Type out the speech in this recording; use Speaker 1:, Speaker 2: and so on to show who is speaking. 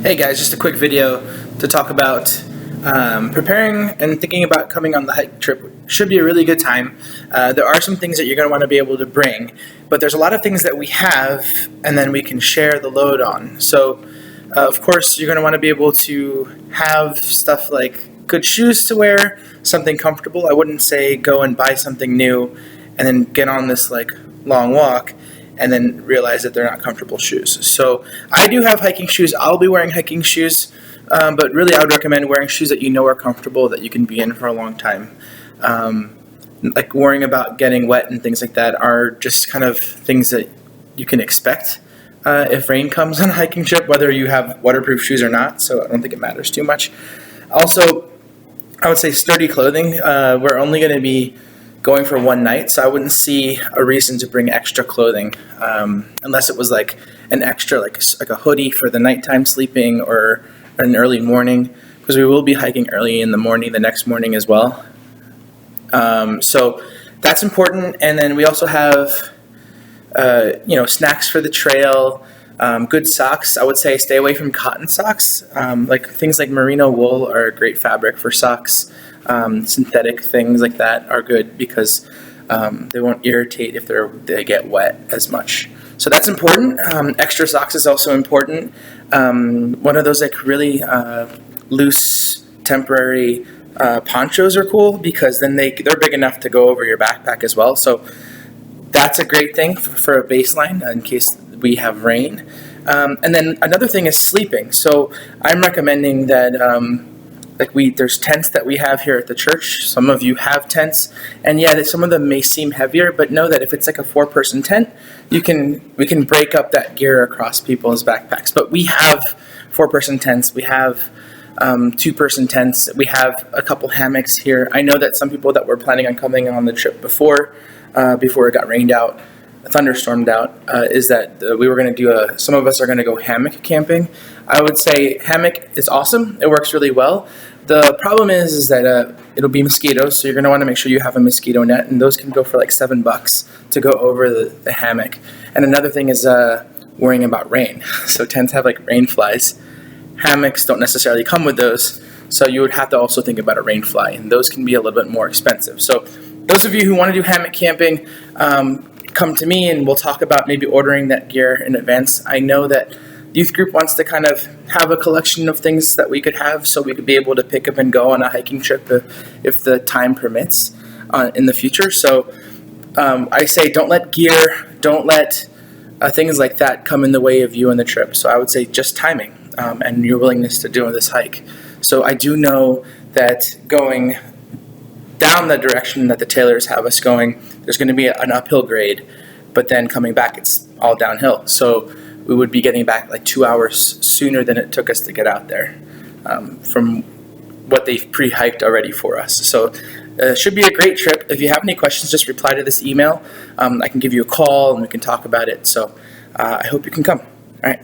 Speaker 1: Hey guys, just a quick video to talk about preparing and thinking about coming on the hike trip. Should be a really good time. There are some things that you're going to want to be able to bring, but there's a lot of things that we have and then we can share the load on. So of course you're going to want to be able to have stuff like good shoes to wear, something comfortable. I wouldn't say go and buy something new and then get on this like long walk and then realize that they're not comfortable shoes. So I do have hiking shoes. I'll be wearing hiking shoes, but really I would recommend wearing shoes that you know are comfortable, that you can be in for a long time. Like worrying about getting wet and things like that are just kind of things that you can expect if rain comes on a hiking trip, whether you have waterproof shoes or not, so I don't think it matters too much. Also, I would say sturdy clothing. We're only going to be going for one night, so I wouldn't see a reason to bring extra clothing unless it was like an extra, like a hoodie for the nighttime sleeping or an early morning, because we will be hiking early in the morning, the next morning as well. So that's important. And then we also have snacks for the trail, good socks. I would say stay away from cotton socks. Like things like merino wool are a great fabric for socks. Synthetic things like that are good because they won't irritate if they get wet as much. So that's important. Extra socks is also important. One of those like really loose temporary ponchos are cool because then they're big enough to go over your backpack as well. So that's a great thing for a baseline in case we have rain. And then another thing is sleeping. So I'm recommending that there's tents that we have here at the church. Some of you have tents, and some of them may seem heavier, but know that if it's like a 4-person tent, we can break up that gear across people's backpacks. But we have 4-person tents. We have 2-person tents. We have a couple hammocks here. I know that some people that were planning on coming on the trip before it got rained out, thunderstormed out, is that we were going to do some of us are going to go hammock camping. I would say hammock is awesome. It works really well. The problem is that it'll be mosquitoes, so you're going to want to make sure you have a mosquito net, and those can go for like $7 to go over the hammock. And another thing is worrying about rain. So tents have like rain flies. Hammocks don't necessarily come with those, so you would have to also think about a rain fly, and those can be a little bit more expensive. So those of you who want to do hammock camping, come to me and we'll talk about maybe ordering that gear in advance. I know that the youth group wants to kind of have a collection of things that we could have so we could be able to pick up and go on a hiking trip if the time permits in the future. So I say don't let things like that come in the way of you on the trip. So I would say just timing and your willingness to do this hike. So I do know that going down the direction that the Taylors have us going, there's going to be an uphill grade, but then coming back it's all downhill. So we would be getting back like 2 hours sooner than it took us to get out there from what they've pre-hiked already for us. So it should be a great trip. If you have any questions, just reply to this email. I can give you a call and we can talk about it. So I hope you can come. All right.